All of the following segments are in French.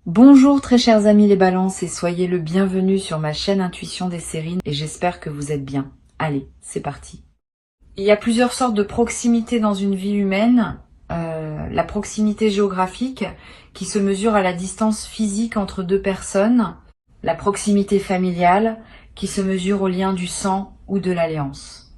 Bonjour très chers amis les balances et soyez le bienvenu sur ma chaîne Intuition des Sérines et j'espère que vous êtes bien. Allez, c'est parti. Il y a plusieurs sortes de proximité dans une vie humaine. La proximité géographique qui se mesure à la distance physique entre deux personnes. La proximité familiale qui se mesure au lien du sang ou de l'alliance.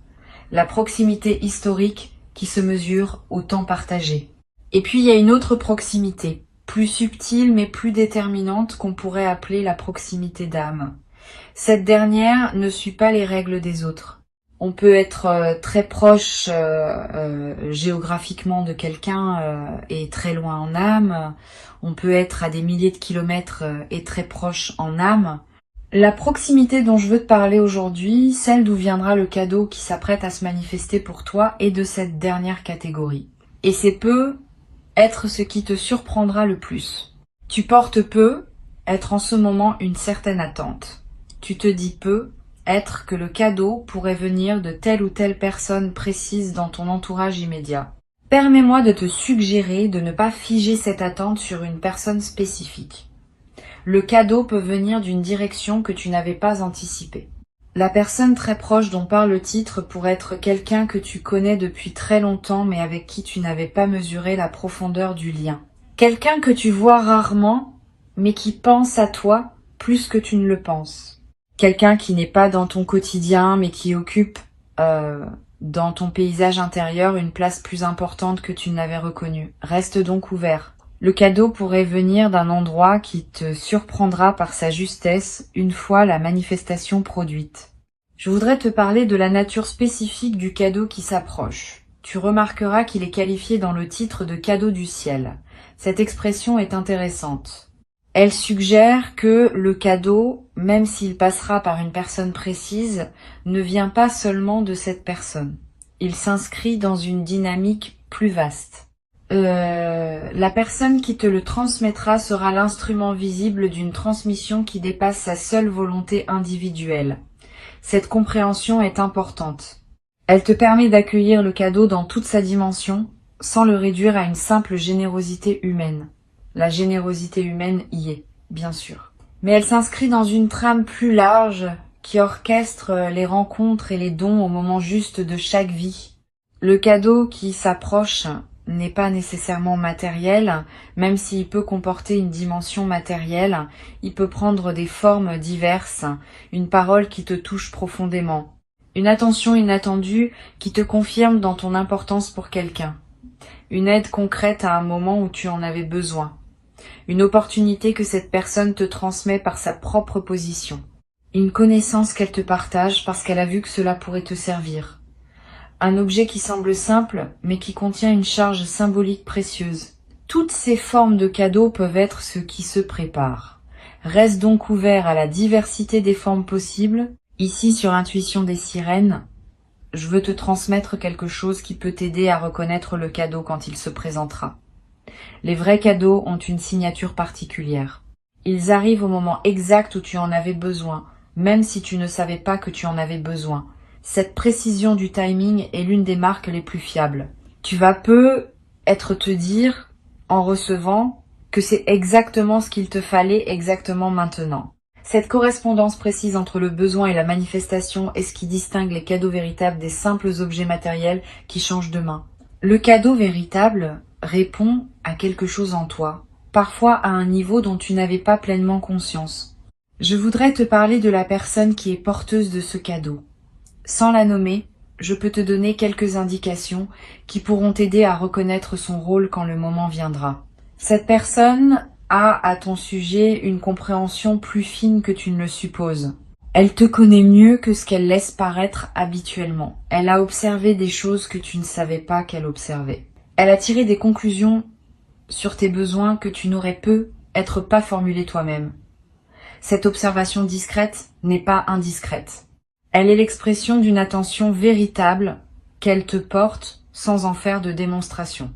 La proximité historique qui se mesure au temps partagé. Et puis il y a une autre proximité, plus subtile mais plus déterminante qu'on pourrait appeler la proximité d'âme. Cette dernière ne suit pas les règles des autres. On peut être très proche géographiquement de quelqu'un et très loin en âme. On peut être à des milliers de kilomètres et très proche en âme. La proximité dont je veux te parler aujourd'hui, celle d'où viendra le cadeau qui s'apprête à se manifester pour toi, est de cette dernière catégorie. Et c'est peu être ce qui te surprendra le plus. Tu portes peu être en ce moment une certaine attente. Tu te dis peu être que le cadeau pourrait venir de telle ou telle personne précise dans ton entourage immédiat. Permets-moi de te suggérer de ne pas figer cette attente sur une personne spécifique. Le cadeau peut venir d'une direction que tu n'avais pas anticipée. La personne très proche dont parle le titre pourrait être quelqu'un que tu connais depuis très longtemps mais avec qui tu n'avais pas mesuré la profondeur du lien. Quelqu'un que tu vois rarement mais qui pense à toi plus que tu ne le penses. Quelqu'un qui n'est pas dans ton quotidien mais qui occupe dans ton paysage intérieur une place plus importante que tu n'avais reconnue. Reste donc ouvert. Le cadeau pourrait venir d'un endroit qui te surprendra par sa justesse une fois la manifestation produite. Je voudrais te parler de la nature spécifique du cadeau qui s'approche. Tu remarqueras qu'il est qualifié dans le titre de cadeau du ciel. Cette expression est intéressante. Elle suggère que le cadeau, même s'il passera par une personne précise, ne vient pas seulement de cette personne. Il s'inscrit dans une dynamique plus vaste. La personne qui te le transmettra sera l'instrument visible d'une transmission qui dépasse sa seule volonté individuelle. Cette compréhension est importante. Elle te permet d'accueillir le cadeau dans toute sa dimension, sans le réduire à une simple générosité humaine. La générosité humaine y est, bien sûr. Mais elle s'inscrit dans une trame plus large qui orchestre les rencontres et les dons au moment juste de chaque vie. Le cadeau qui s'approche n'est pas nécessairement matériel, même s'il peut comporter une dimension matérielle, il peut prendre des formes diverses, une parole qui te touche profondément, une attention inattendue qui te confirme dans ton importance pour quelqu'un, une aide concrète à un moment où tu en avais besoin, une opportunité que cette personne te transmet par sa propre position, une connaissance qu'elle te partage parce qu'elle a vu que cela pourrait te servir. Un objet qui semble simple, mais qui contient une charge symbolique précieuse. Toutes ces formes de cadeaux peuvent être ce qui se prépare. Reste donc ouvert à la diversité des formes possibles. Ici, sur Intuition des Sirènes, je veux te transmettre quelque chose qui peut t'aider à reconnaître le cadeau quand il se présentera. Les vrais cadeaux ont une signature particulière. Ils arrivent au moment exact où tu en avais besoin, même si tu ne savais pas que tu en avais besoin. Cette précision du timing est l'une des marques les plus fiables. Tu vas peu te dire, en recevant, que c'est exactement ce qu'il te fallait exactement maintenant. Cette correspondance précise entre le besoin et la manifestation est ce qui distingue les cadeaux véritables des simples objets matériels qui changent de main. Le cadeau véritable répond à quelque chose en toi, parfois à un niveau dont tu n'avais pas pleinement conscience. Je voudrais te parler de la personne qui est porteuse de ce cadeau. Sans la nommer, je peux te donner quelques indications qui pourront t'aider à reconnaître son rôle quand le moment viendra. Cette personne a à ton sujet une compréhension plus fine que tu ne le supposes. Elle te connaît mieux que ce qu'elle laisse paraître habituellement. Elle a observé des choses que tu ne savais pas qu'elle observait. Elle a tiré des conclusions sur tes besoins que tu n'aurais peut-être pas formulés toi-même. Cette observation discrète n'est pas indiscrète. Elle est l'expression d'une attention véritable qu'elle te porte sans en faire de démonstration.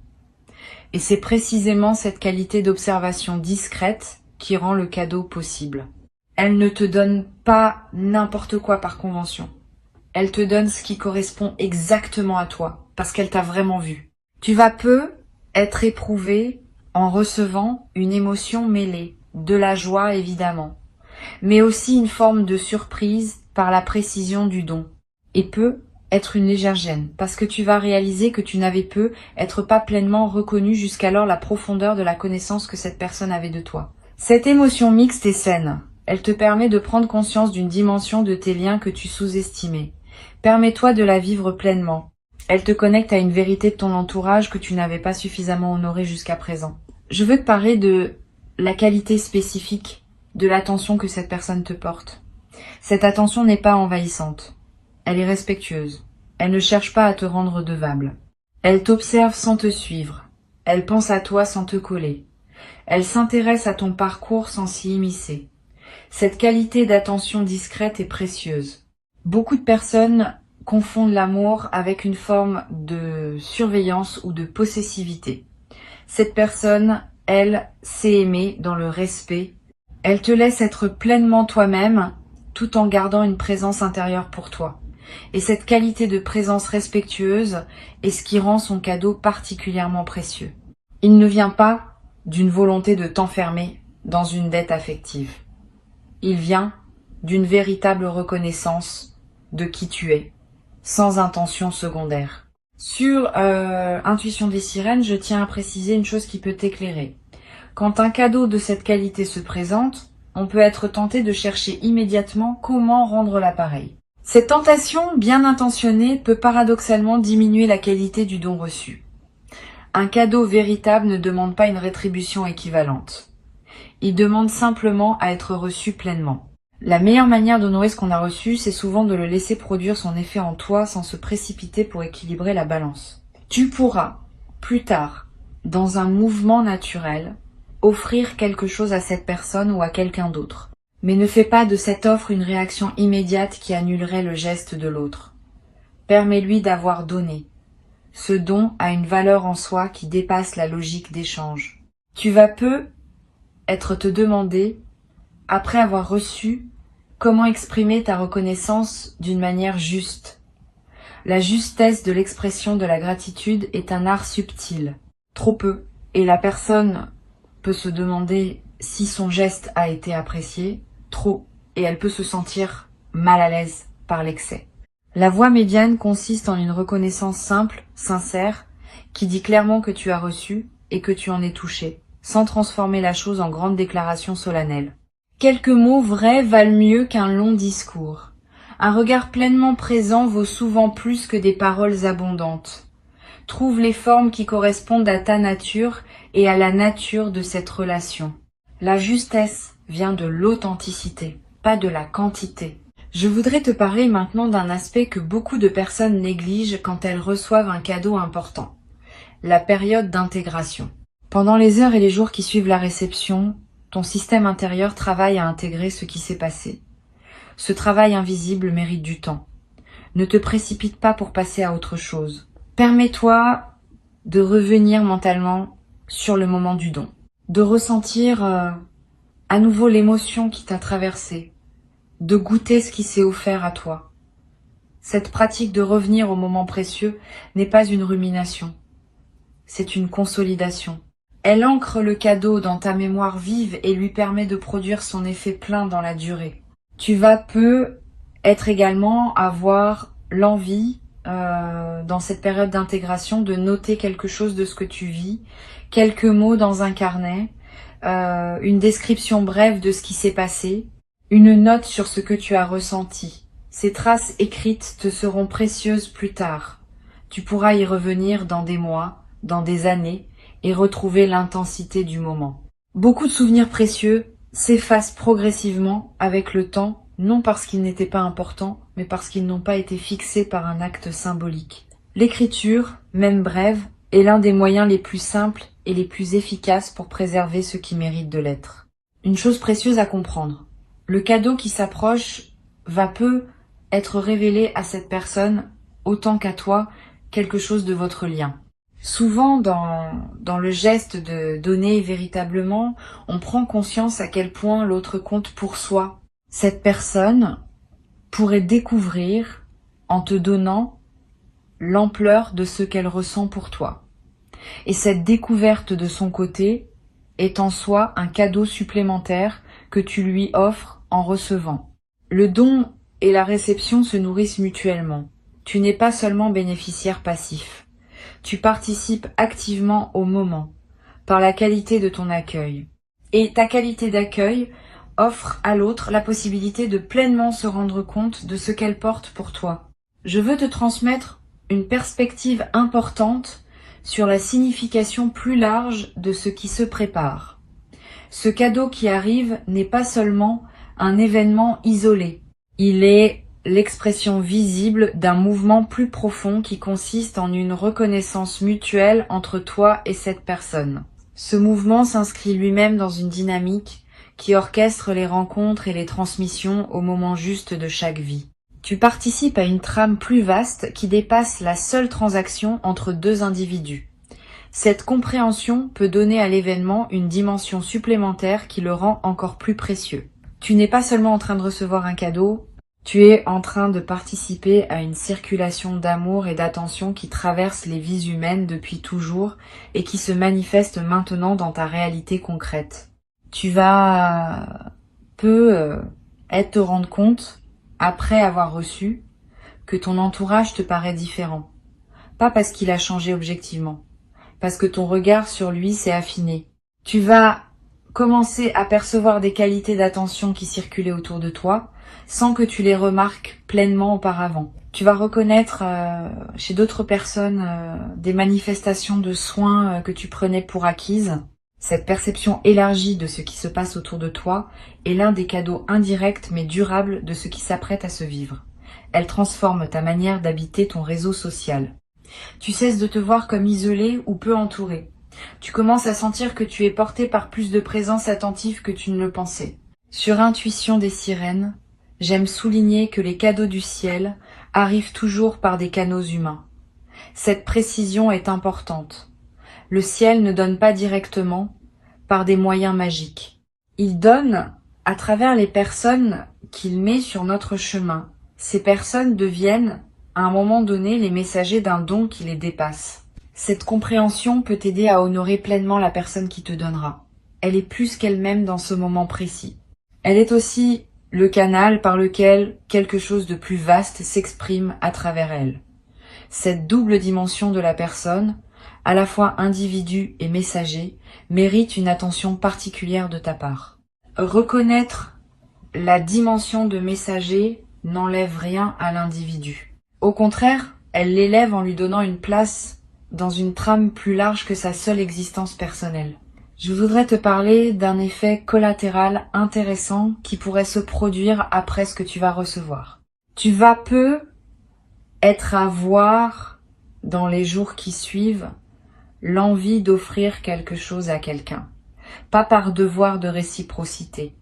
Et c'est précisément cette qualité d'observation discrète qui rend le cadeau possible. Elle ne te donne pas n'importe quoi par convention. Elle te donne ce qui correspond exactement à toi, parce qu'elle t'a vraiment vu. Tu vas peu être éprouvé en recevant une émotion mêlée. de la joie évidemment, mais aussi une forme de surprise par la précision du don, et peut être une légère gêne, parce que tu vas réaliser que tu n'avais pu être pas pleinement reconnu jusqu'alors la profondeur de la connaissance que cette personne avait de toi. Cette émotion mixte est saine. Elle te permet de prendre conscience d'une dimension de tes liens que tu sous-estimais. Permets-toi de la vivre pleinement. Elle te connecte à une vérité de ton entourage que tu n'avais pas suffisamment honorée jusqu'à présent. Je veux te parler de la qualité spécifique de l'attention que cette personne te porte. Cette attention n'est pas envahissante. Elle est respectueuse. Elle ne cherche pas à te rendre redevable. Elle t'observe sans te suivre. Elle pense à toi sans te coller. Elle s'intéresse à ton parcours sans s'y immiscer. Cette qualité d'attention discrète est précieuse. Beaucoup de personnes confondent l'amour avec une forme de surveillance ou de possessivité. Cette personne, elle, sait aimer dans le respect. Elle te laisse être pleinement toi-même tout en gardant une présence intérieure pour toi. Et cette qualité de présence respectueuse est ce qui rend son cadeau particulièrement précieux. Il ne vient pas d'une volonté de t'enfermer dans une dette affective. Il vient d'une véritable reconnaissance de qui tu es, sans intention secondaire. Sur Intuition des sirènes, je tiens à préciser une chose qui peut t'éclairer. Quand un cadeau de cette qualité se présente, on peut être tenté de chercher immédiatement comment rendre l'appareil. Cette tentation bien intentionnée peut paradoxalement diminuer la qualité du don reçu. Un cadeau véritable ne demande pas une rétribution équivalente. Il demande simplement à être reçu pleinement. La meilleure manière d'honorer ce qu'on a reçu, c'est souvent de le laisser produire son effet en toi sans se précipiter pour équilibrer la balance. Tu pourras, plus tard, dans un mouvement naturel, offrir quelque chose à cette personne ou à quelqu'un d'autre. Mais ne fais pas de cette offre une réaction immédiate qui annulerait le geste de l'autre. Permets-lui d'avoir donné. Ce don a une valeur en soi qui dépasse la logique d'échange. Tu vas être te demander, après avoir reçu, comment exprimer ta reconnaissance d'une manière juste. La justesse de l'expression de la gratitude est un art subtil. Trop peu. Et la personne peut se demander si son geste a été apprécié. Trop. Et elle peut se sentir mal à l'aise par l'excès. La voie médiane consiste en une reconnaissance simple, sincère, qui dit clairement que tu as reçu et que tu en es touché, sans transformer la chose en grande déclaration solennelle. Quelques mots vrais valent mieux qu'un long discours. Un regard pleinement présent vaut souvent plus que des paroles abondantes. Trouve les formes qui correspondent à ta nature et à la nature de cette relation. La justesse vient de l'authenticité, pas de la quantité. Je voudrais te parler maintenant d'un aspect que beaucoup de personnes négligent quand elles reçoivent un cadeau important. La période d'intégration. Pendant les heures et les jours qui suivent la réception, ton système intérieur travaille à intégrer ce qui s'est passé. Ce travail invisible mérite du temps. Ne te précipite pas pour passer à autre chose. Permets-toi de revenir mentalement sur le moment du don. De ressentir à nouveau l'émotion qui t'a traversé. De goûter ce qui s'est offert à toi. Cette pratique de revenir au moment précieux n'est pas une rumination. C'est une consolidation. Elle ancre le cadeau dans ta mémoire vive et lui permet de produire son effet plein dans la durée. Tu vas être également avoir l'envie, dans cette période d'intégration, de noter quelque chose de ce que tu vis, quelques mots dans un carnet, une description brève de ce qui s'est passé, une note sur ce que tu as ressenti. Ces traces écrites te seront précieuses plus tard. Tu pourras y revenir dans des mois, dans des années, et retrouver l'intensité du moment. Beaucoup de souvenirs précieux s'effacent progressivement avec le temps, non parce qu'ils n'étaient pas importants, mais parce qu'ils n'ont pas été fixés par un acte symbolique. L'écriture, même brève, est l'un des moyens les plus simples et les plus efficaces pour préserver ce qui mérite de l'être. Une chose précieuse à comprendre. Le cadeau qui s'approche va être révélé à cette personne autant qu'à toi quelque chose de votre lien. Souvent, dans le geste de donner véritablement, on prend conscience à quel point l'autre compte pour soi. Cette personne pourrait découvrir, en te donnant, l'ampleur de ce qu'elle ressent pour toi. Et cette découverte de son côté est en soi un cadeau supplémentaire que tu lui offres en recevant. Le don et la réception se nourrissent mutuellement. Tu n'es pas seulement bénéficiaire passif. Tu participes activement au moment, par la qualité de ton accueil. Et ta qualité d'accueil offre à l'autre la possibilité de pleinement se rendre compte de ce qu'elle porte pour toi. Je veux te transmettre une perspective importante sur la signification plus large de ce qui se prépare. Ce cadeau qui arrive n'est pas seulement un événement isolé. Il est l'expression visible d'un mouvement plus profond qui consiste en une reconnaissance mutuelle entre toi et cette personne. Ce mouvement s'inscrit lui-même dans une dynamique qui orchestre les rencontres et les transmissions au moment juste de chaque vie. Tu participes à une trame plus vaste qui dépasse la seule transaction entre deux individus. Cette compréhension peut donner à l'événement une dimension supplémentaire qui le rend encore plus précieux. Tu n'es pas seulement en train de recevoir un cadeau, tu es en train de participer à une circulation d'amour et d'attention qui traverse les vies humaines depuis toujours et qui se manifeste maintenant dans ta réalité concrète. Tu vas te rendre compte, après avoir reçu, que ton entourage te paraît différent. Pas parce qu'il a changé objectivement, parce que ton regard sur lui s'est affiné. Tu vas commencer à percevoir des qualités d'attention qui circulaient autour de toi, sans que tu les remarques pleinement auparavant. Tu vas reconnaître chez d'autres personnes des manifestations de soins que tu prenais pour acquises. Cette perception élargie de ce qui se passe autour de toi est l'un des cadeaux indirects mais durables de ce qui s'apprête à se vivre. Elle transforme ta manière d'habiter ton réseau social. Tu cesses de te voir comme isolé ou peu entouré. Tu commences à sentir que tu es porté par plus de présence attentive que tu ne le pensais. Sur Intuition des sirènes, j'aime souligner que les cadeaux du ciel arrivent toujours par des canaux humains. Cette précision est importante. Le ciel ne donne pas directement par des moyens magiques. Il donne à travers les personnes qu'il met sur notre chemin. Ces personnes deviennent, à un moment donné, les messagers d'un don qui les dépasse. Cette compréhension peut t'aider à honorer pleinement la personne qui te donnera. Elle est plus qu'elle-même dans ce moment précis. Elle est aussi le canal par lequel quelque chose de plus vaste s'exprime à travers elle. Cette double dimension de la personne, à la fois individu et messager, mérite une attention particulière de ta part. Reconnaître la dimension de messager n'enlève rien à l'individu. Au contraire, elle l'élève en lui donnant une place dans une trame plus large que sa seule existence personnelle. Je voudrais te parler d'un effet collatéral intéressant qui pourrait se produire après ce que tu vas recevoir. Tu vas être à voir dans les jours qui suivent l'envie d'offrir quelque chose à quelqu'un. Pas par devoir de réciprocité,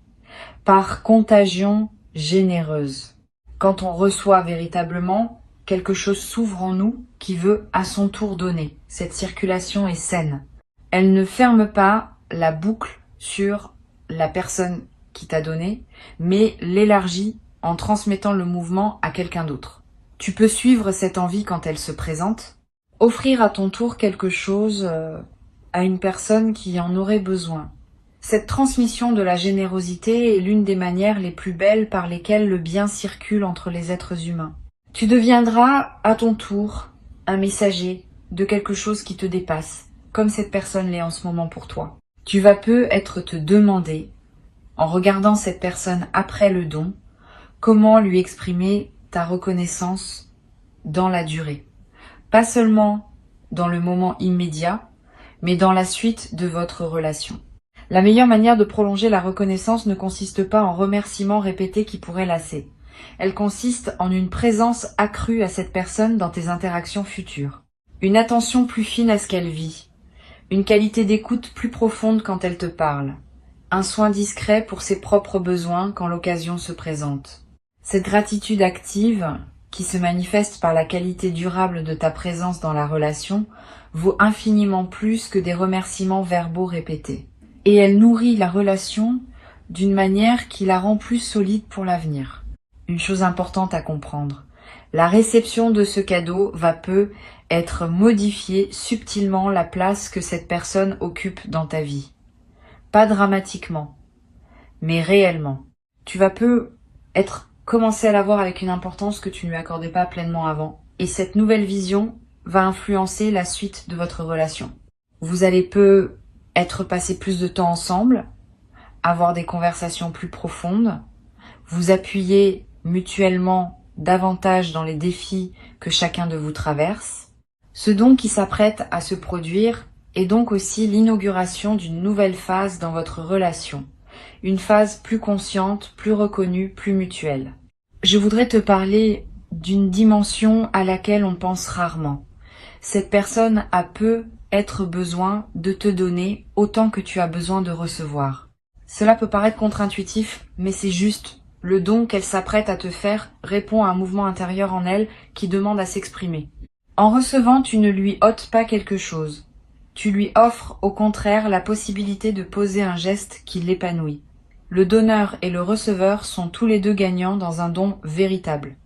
par contagion généreuse. Quand on reçoit véritablement, quelque chose s'ouvre en nous qui veut à son tour donner. Cette circulation est saine. Elle ne ferme pas la boucle sur la personne qui t'a donné, mais l'élargit en transmettant le mouvement à quelqu'un d'autre. Tu peux suivre cette envie quand elle se présente, offrir à ton tour quelque chose à une personne qui en aurait besoin. Cette transmission de la générosité est l'une des manières les plus belles par lesquelles le bien circule entre les êtres humains. Tu deviendras à ton tour un messager de quelque chose qui te dépasse, comme cette personne l'est en ce moment pour toi. Tu vas peut-être te demander, en regardant cette personne après le don, comment lui exprimer ta reconnaissance dans la durée. Pas seulement dans le moment immédiat, mais dans la suite de votre relation. La meilleure manière de prolonger la reconnaissance ne consiste pas en remerciements répétés qui pourraient lasser. Elle consiste en une présence accrue à cette personne dans tes interactions futures. Une attention plus fine à ce qu'elle vit. Une qualité d'écoute plus profonde quand elle te parle. Un soin discret pour ses propres besoins quand l'occasion se présente. Cette gratitude active, qui se manifeste par la qualité durable de ta présence dans la relation, vaut infiniment plus que des remerciements verbaux répétés. Et elle nourrit la relation d'une manière qui la rend plus solide pour l'avenir. Une chose importante à comprendre, la réception de ce cadeau va être modifier subtilement la place que cette personne occupe dans ta vie. pas dramatiquement, mais réellement. Tu vas commencer à la voir avec une importance que tu ne lui accordais pas pleinement avant. Et cette nouvelle vision va influencer la suite de votre relation. Vous allez être passé plus de temps ensemble, avoir des conversations plus profondes, vous appuyer mutuellement davantage dans les défis que chacun de vous traverse. Ce don qui s'apprête à se produire est donc aussi l'inauguration d'une nouvelle phase dans votre relation. Une phase plus consciente, plus reconnue, plus mutuelle. Je voudrais te parler d'une dimension à laquelle on pense rarement. Cette personne a être besoin de te donner autant que tu as besoin de recevoir. Cela peut paraître contre-intuitif, mais c'est juste. Le don qu'elle s'apprête à te faire répond à un mouvement intérieur en elle qui demande à s'exprimer. En recevant, tu ne lui ôtes pas quelque chose. Tu lui offres au contraire la possibilité de poser un geste qui l'épanouit. Le donneur et le receveur sont tous les deux gagnants dans un don véritable.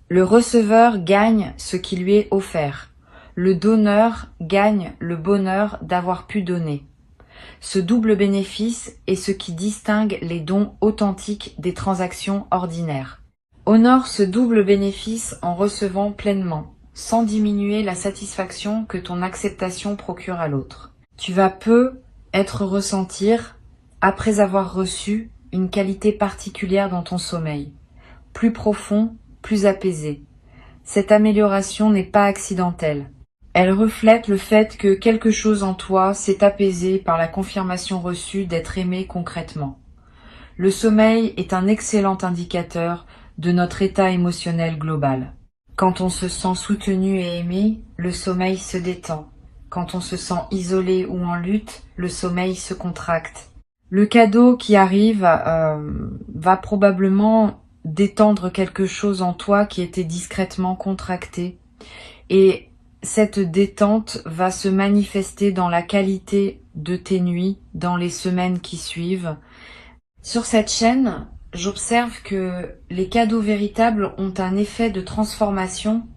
Le receveur gagne ce qui lui est offert. Le donneur gagne le bonheur d'avoir pu donner. Ce double bénéfice est ce qui distingue les dons authentiques des transactions ordinaires. Honore ce double bénéfice en recevant pleinement, sans diminuer la satisfaction que ton acceptation procure à l'autre. Tu vas ressentir, après avoir reçu, une qualité particulière dans ton sommeil, plus profond, plus apaisé. Cette amélioration n'est pas accidentelle. Elle reflète le fait que quelque chose en toi s'est apaisé par la confirmation reçue d'être aimé concrètement. Le sommeil est un excellent indicateur de notre état émotionnel global. Quand on se sent soutenu et aimé, le sommeil se détend. Quand on se sent isolé ou en lutte, le sommeil se contracte. Le cadeau qui arrive va probablement détendre quelque chose en toi qui était discrètement contracté. Et cette détente va se manifester dans la qualité de tes nuits dans les semaines qui suivent. Sur cette chaîne, j'observe que les cadeaux véritables ont un effet de transformation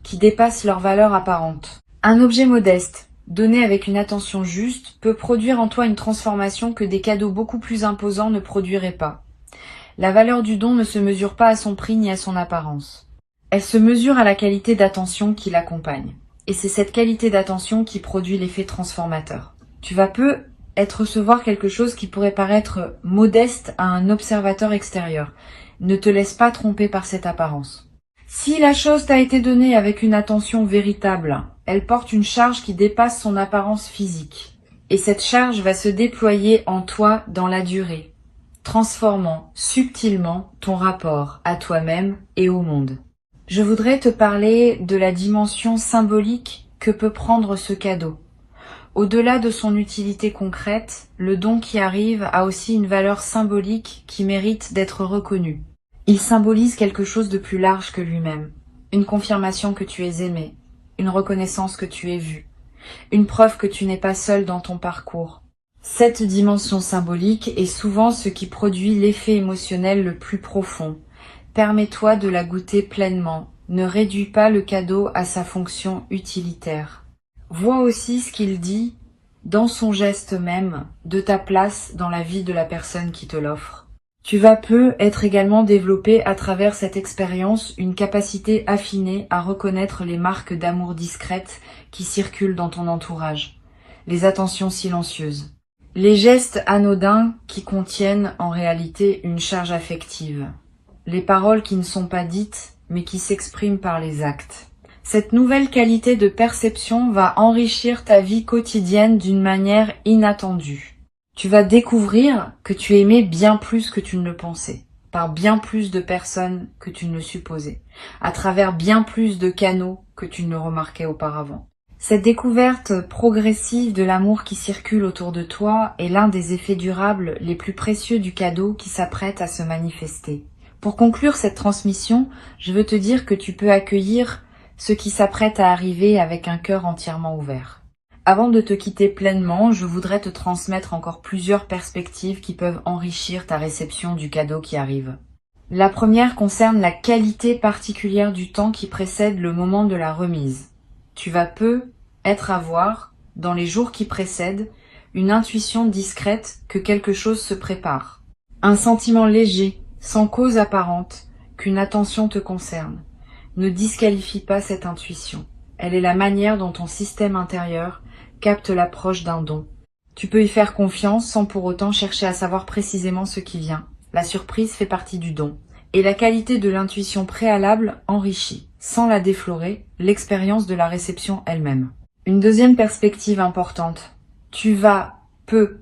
qui dépasse leur valeur apparente. Un objet modeste, donné avec une attention juste, peut produire en toi une transformation que des cadeaux beaucoup plus imposants ne produiraient pas. La valeur du don ne se mesure pas à son prix ni à son apparence. Elle se mesure à la qualité d'attention qui l'accompagne. Et c'est cette qualité d'attention qui produit l'effet transformateur. Tu vas recevoir quelque chose qui pourrait paraître modeste à un observateur extérieur. Ne te laisse pas tromper par cette apparence. Si la chose t'a été donnée avec une attention véritable, elle porte une charge qui dépasse son apparence physique. Et cette charge va se déployer en toi dans la durée, transformant subtilement ton rapport à toi-même et au monde. Je voudrais te parler de la dimension symbolique que peut prendre ce cadeau. Au-delà de son utilité concrète, le don qui arrive a aussi une valeur symbolique qui mérite d'être reconnue. Il symbolise quelque chose de plus large que lui-même. Une confirmation que tu es aimé, une reconnaissance que tu es vu, une preuve que tu n'es pas seul dans ton parcours. Cette dimension symbolique est souvent ce qui produit l'effet émotionnel le plus profond. Permets-toi de la goûter pleinement. Ne réduis pas le cadeau à sa fonction utilitaire. Vois aussi ce qu'il dit dans son geste même de ta place dans la vie de la personne qui te l'offre. Tu vas être également développé à travers cette expérience une capacité affinée à reconnaître les marques d'amour discrètes qui circulent dans ton entourage, les attentions silencieuses, les gestes anodins qui contiennent en réalité une charge affective, les paroles qui ne sont pas dites mais qui s'expriment par les actes. Cette nouvelle qualité de perception va enrichir ta vie quotidienne d'une manière inattendue. Tu vas découvrir que tu es aimé bien plus que tu ne le pensais, par bien plus de personnes que tu ne le supposais, à travers bien plus de canaux que tu ne le remarquais auparavant. Cette découverte progressive de l'amour qui circule autour de toi est l'un des effets durables les plus précieux du cadeau qui s'apprête à se manifester. Pour conclure cette transmission, je veux te dire que tu peux accueillir ce qui s'apprête à arriver avec un cœur entièrement ouvert. Avant de te quitter pleinement, je voudrais te transmettre encore plusieurs perspectives qui peuvent enrichir ta réception du cadeau qui arrive. La première concerne la qualité particulière du temps qui précède le moment de la remise. Tu vas être à voir, dans les jours qui précèdent, une intuition discrète que quelque chose se prépare. Un sentiment léger, sans cause apparente, qu'une attention te concerne. Ne disqualifie pas cette intuition. Elle est la manière dont ton système intérieur capte l'approche d'un don. Tu peux y faire confiance sans pour autant chercher à savoir précisément ce qui vient. La surprise fait partie du don. Et la qualité de l'intuition préalable enrichit, sans la déflorer, l'expérience de la réception elle-même. Une deuxième perspective importante. Tu peux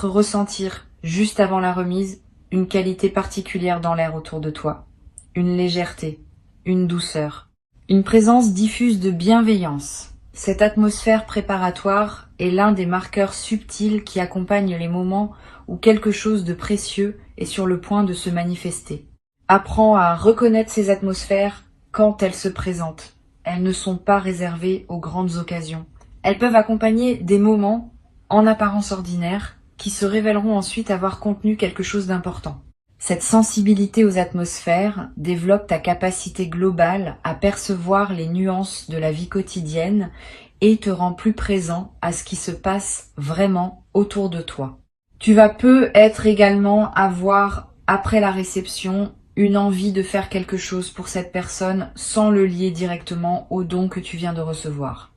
ressentir, juste avant la remise, une qualité particulière dans l'air autour de toi. Une légèreté, une douceur, une présence diffuse de bienveillance. Cette atmosphère préparatoire est l'un des marqueurs subtils qui accompagnent les moments où quelque chose de précieux est sur le point de se manifester. Apprends à reconnaître ces atmosphères quand elles se présentent. Elles ne sont pas réservées aux grandes occasions. Elles peuvent accompagner des moments, en apparence ordinaires, qui se révéleront ensuite avoir contenu quelque chose d'important. Cette sensibilité aux atmosphères développe ta capacité globale à percevoir les nuances de la vie quotidienne et te rend plus présent à ce qui se passe vraiment autour de toi. Tu vas peut-être également avoir, après la réception, une envie de faire quelque chose pour cette personne sans le lier directement au don que tu viens de recevoir.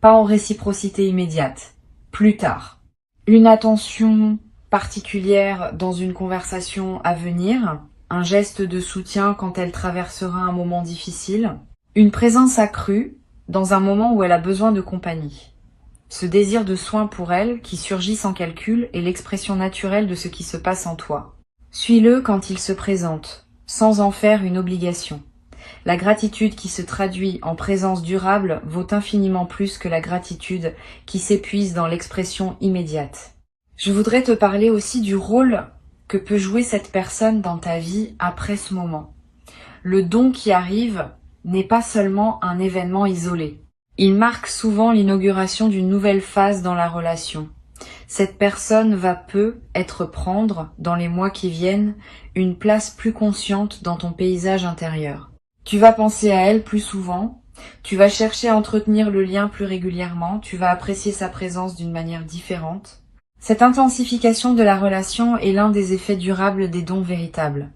Pas en réciprocité immédiate, plus tard. Une attention particulière dans une conversation à venir, un geste de soutien quand elle traversera un moment difficile, une présence accrue dans un moment où elle a besoin de compagnie. Ce désir de soin pour elle, qui surgit sans calcul, est l'expression naturelle de ce qui se passe en toi. Suis-le quand il se présente, sans en faire une obligation. La gratitude qui se traduit en présence durable vaut infiniment plus que la gratitude qui s'épuise dans l'expression immédiate. Je voudrais te parler aussi du rôle que peut jouer cette personne dans ta vie après ce moment. Le don qui arrive n'est pas seulement un événement isolé. Il marque souvent l'inauguration d'une nouvelle phase dans la relation. Cette personne va prendre, dans les mois qui viennent, une place plus consciente dans ton paysage intérieur. Tu vas penser à elle plus souvent, tu vas chercher à entretenir le lien plus régulièrement, tu vas apprécier sa présence d'une manière différente. Cette intensification de la relation est l'un des effets durables des dons véritables.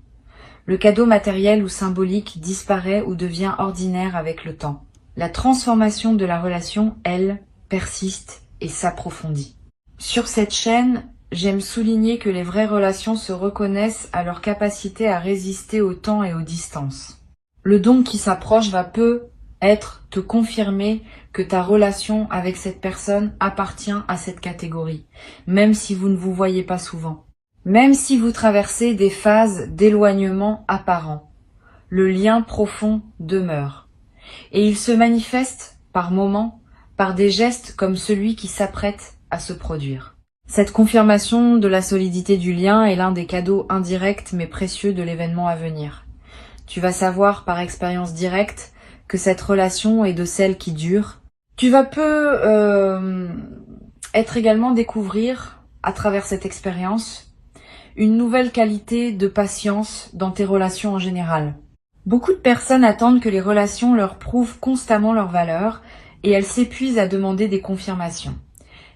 Le cadeau matériel ou symbolique disparaît ou devient ordinaire avec le temps. La transformation de la relation, elle, persiste et s'approfondit. Sur cette chaîne, j'aime souligner que les vraies relations se reconnaissent à leur capacité à résister au temps et aux distances. Le don qui s'approche va peut-être te confirmer que ta relation avec cette personne appartient à cette catégorie, même si vous ne vous voyez pas souvent. Même si vous traversez des phases d'éloignement apparent, le lien profond demeure. Et il se manifeste, par moments, par des gestes comme celui qui s'apprête à se produire. Cette confirmation de la solidité du lien est l'un des cadeaux indirects mais précieux de l'événement à venir. Tu vas savoir par expérience directe que cette relation est de celles qui durent. Tu vas être également découvrir, à travers cette expérience, une nouvelle qualité de patience dans tes relations en général. Beaucoup de personnes attendent que les relations leur prouvent constamment leur valeur et elles s'épuisent à demander des confirmations.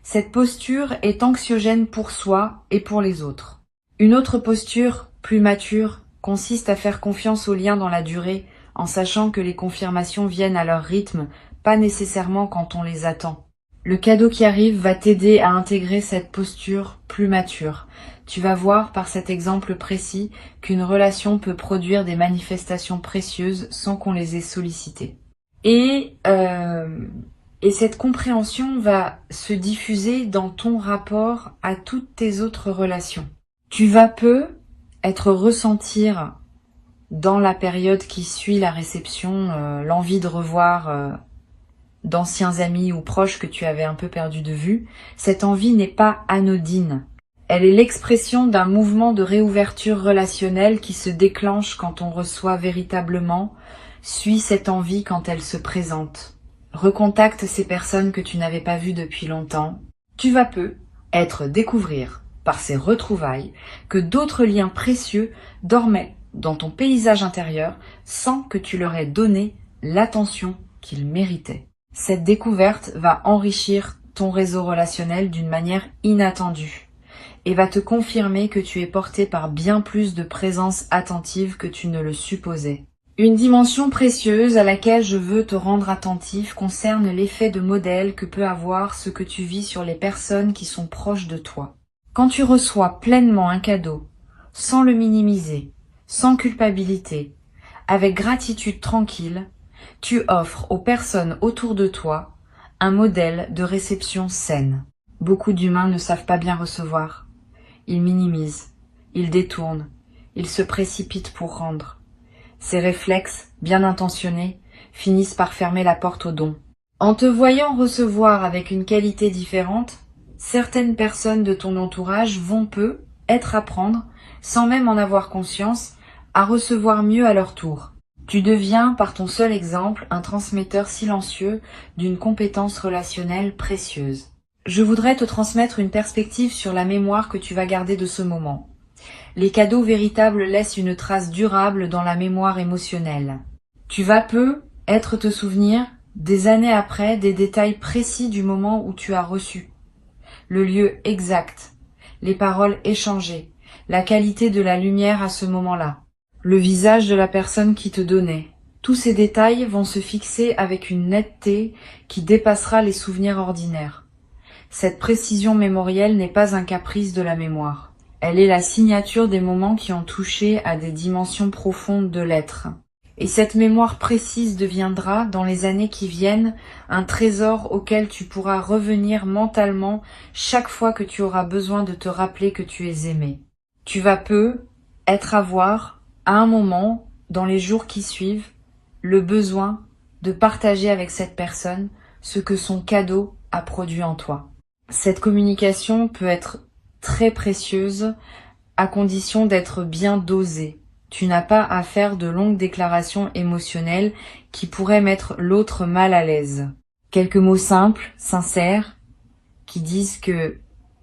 Cette posture est anxiogène pour soi et pour les autres. Une autre posture, plus mature, consiste à faire confiance aux liens dans la durée, en sachant que les confirmations viennent à leur rythme, pas nécessairement quand on les attend. Le cadeau qui arrive va t'aider à intégrer cette posture plus mature. Tu vas voir par cet exemple précis qu'une relation peut produire des manifestations précieuses sans qu'on les ait sollicitées. Et cette compréhension va se diffuser dans ton rapport à toutes tes autres relations. Tu vas ressentir dans la période qui suit la réception l'envie de revoir d'anciens amis ou proches que tu avais un peu perdu de vue. Cette envie n'est pas anodine. Elle est l'expression d'un mouvement de réouverture relationnelle qui se déclenche quand on reçoit véritablement, suit cette envie quand elle se présente. Recontacte ces personnes que tu n'avais pas vues depuis longtemps. Tu vas découvrir par ces retrouvailles que d'autres liens précieux dormaient dans ton paysage intérieur sans que tu leur aies donné l'attention qu'ils méritaient. Cette découverte va enrichir ton réseau relationnel d'une manière inattendue et va te confirmer que tu es porté par bien plus de présence attentive que tu ne le supposais. Une dimension précieuse à laquelle je veux te rendre attentif concerne l'effet de modèle que peut avoir ce que tu vis sur les personnes qui sont proches de toi. Quand tu reçois pleinement un cadeau, sans le minimiser, sans culpabilité, avec gratitude tranquille, tu offres aux personnes autour de toi un modèle de réception saine. Beaucoup d'humains ne savent pas bien recevoir. Ils minimisent, ils détournent, ils se précipitent pour rendre. Ces réflexes, bien intentionnés, finissent par fermer la porte au don. En te voyant recevoir avec une qualité différente, certaines personnes de ton entourage vont être apprendre, sans même en avoir conscience, à recevoir mieux à leur tour. Tu deviens, par ton seul exemple, un transmetteur silencieux d'une compétence relationnelle précieuse. Je voudrais te transmettre une perspective sur la mémoire que tu vas garder de ce moment. Les cadeaux véritables laissent une trace durable dans la mémoire émotionnelle. Tu vas être te souvenir, des années après, des détails précis du moment où tu as reçu. Le lieu exact, les paroles échangées, la qualité de la lumière à ce moment-là, le visage de la personne qui te donnait. Tous ces détails vont se fixer avec une netteté qui dépassera les souvenirs ordinaires. Cette précision mémorielle n'est pas un caprice de la mémoire. Elle est la signature des moments qui ont touché à des dimensions profondes de l'être. Et cette mémoire précise deviendra, dans les années qui viennent, un trésor auquel tu pourras revenir mentalement chaque fois que tu auras besoin de te rappeler que tu es aimé. Tu vas avoir, à un moment, dans les jours qui suivent, le besoin de partager avec cette personne ce que son cadeau a produit en toi. Cette communication peut être très précieuse à condition d'être bien dosée. Tu n'as pas à faire de longues déclarations émotionnelles qui pourraient mettre l'autre mal à l'aise. Quelques mots simples, sincères, qui disent que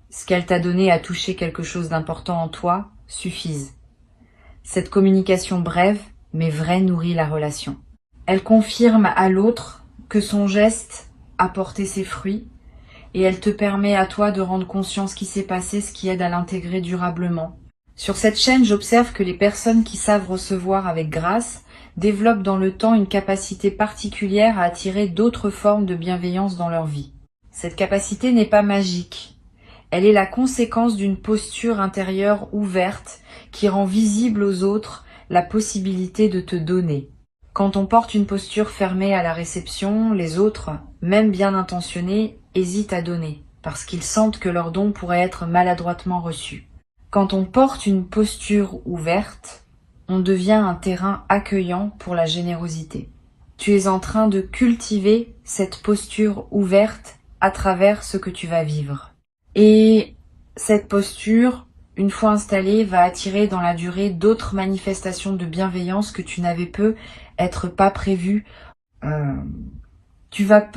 ce qu'elle t'a donné a touché quelque chose d'important en toi, suffisent. Cette communication brève, mais vraie, nourrit la relation. Elle confirme à l'autre que son geste a porté ses fruits, et elle te permet à toi de rendre conscience ce qui s'est passé, ce qui aide à l'intégrer durablement. Sur cette chaîne, j'observe que les personnes qui savent recevoir avec grâce développent dans le temps une capacité particulière à attirer d'autres formes de bienveillance dans leur vie. Cette capacité n'est pas magique. Elle est la conséquence d'une posture intérieure ouverte qui rend visible aux autres la possibilité de te donner. Quand on porte une posture fermée à la réception, les autres, même bien intentionnés, hésitent à donner, parce qu'ils sentent que leur don pourrait être maladroitement reçu. Quand on porte une posture ouverte, on devient un terrain accueillant pour la générosité. Tu es en train de cultiver cette posture ouverte à travers ce que tu vas vivre. Et cette posture, une fois installée, va attirer dans la durée d'autres manifestations de bienveillance que tu n'avais être pas prévues. Tu vas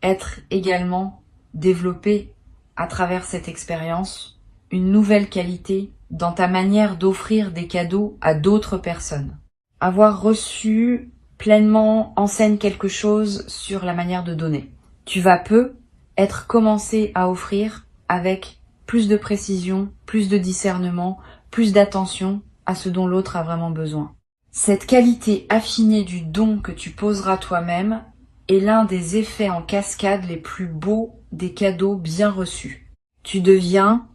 être également développé à travers cette expérience une nouvelle qualité dans ta manière d'offrir des cadeaux à d'autres personnes. Avoir reçu pleinement enseigne quelque chose sur la manière de donner. Tu vas être commencé à offrir avec plus de précision, plus de discernement, plus d'attention à ce dont l'autre a vraiment besoin. Cette qualité affinée du don que tu poseras toi-même est l'un des effets en cascade les plus beaux des cadeaux bien reçus. Tu deviens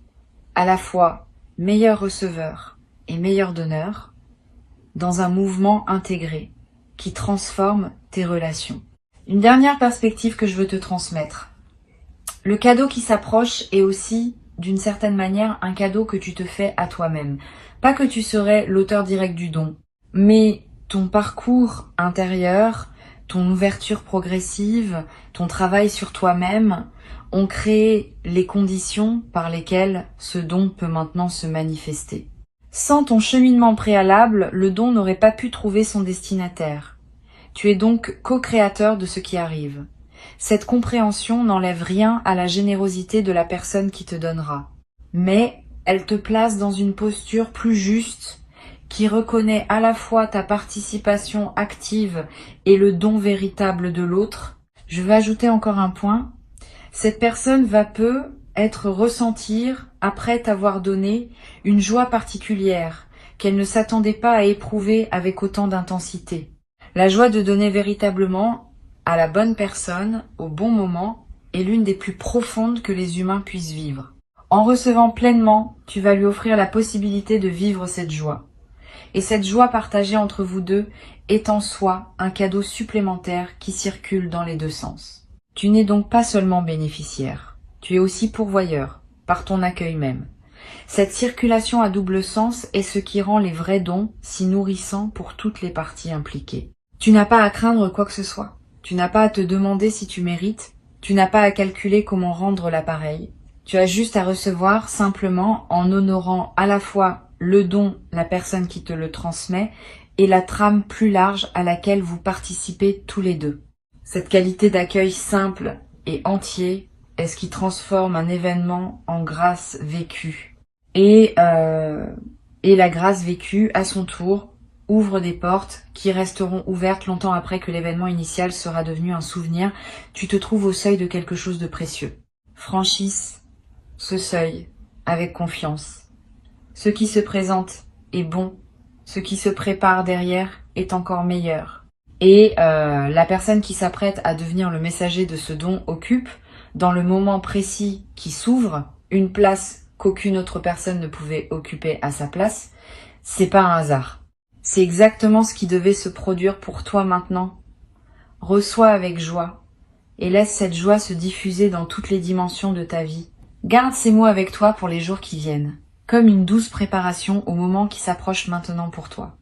à la fois meilleur receveur et meilleur donneur dans un mouvement intégré qui transforme tes relations. Une dernière perspective que je veux te transmettre. Le cadeau qui s'approche est aussi, d'une certaine manière, un cadeau que tu te fais à toi-même. Pas que tu serais l'auteur direct du don, mais ton parcours intérieur, ton ouverture progressive, ton travail sur toi-même ont créé les conditions par lesquelles ce don peut maintenant se manifester. Sans ton cheminement préalable, le don n'aurait pas pu trouver son destinataire. Tu es donc co-créateur de ce qui arrive. Cette compréhension n'enlève rien à la générosité de la personne qui te donnera, mais elle te place dans une posture plus juste qui reconnaît à la fois ta participation active et le don véritable de l'autre. Je vais ajouter encore un point. Cette personne va peu être ressentir, après t'avoir donné, une joie particulière qu'elle ne s'attendait pas à éprouver avec autant d'intensité. La joie de donner véritablement à la bonne personne, au bon moment, est l'une des plus profondes que les humains puissent vivre. En recevant pleinement, tu vas lui offrir la possibilité de vivre cette joie. Et cette joie partagée entre vous deux est en soi un cadeau supplémentaire qui circule dans les deux sens. Tu n'es donc pas seulement bénéficiaire, tu es aussi pourvoyeur, par ton accueil même. Cette circulation à double sens est ce qui rend les vrais dons si nourrissants pour toutes les parties impliquées. Tu n'as pas à craindre quoi que ce soit, tu n'as pas à te demander si tu mérites, tu n'as pas à calculer comment rendre l'appareil. Tu as juste à recevoir simplement en honorant à la fois le don, la personne qui te le transmet, et la trame plus large à laquelle vous participez tous les deux. Cette qualité d'accueil simple et entier est ce qui transforme un événement en grâce vécue. Et la grâce vécue, à son tour, ouvre des portes qui resteront ouvertes longtemps après que l'événement initial sera devenu un souvenir. Tu te trouves au seuil de quelque chose de précieux. Franchisse ce seuil avec confiance. Ce qui se présente est bon, ce qui se prépare derrière est encore meilleur. Et la personne qui s'apprête à devenir le messager de ce don occupe, dans le moment précis qui s'ouvre, une place qu'aucune autre personne ne pouvait occuper à sa place. C'est pas un hasard. C'est exactement ce qui devait se produire pour toi maintenant. Reçois avec joie et laisse cette joie se diffuser dans toutes les dimensions de ta vie. Garde ces mots avec toi pour les jours qui viennent, comme une douce préparation au moment qui s'approche maintenant pour toi.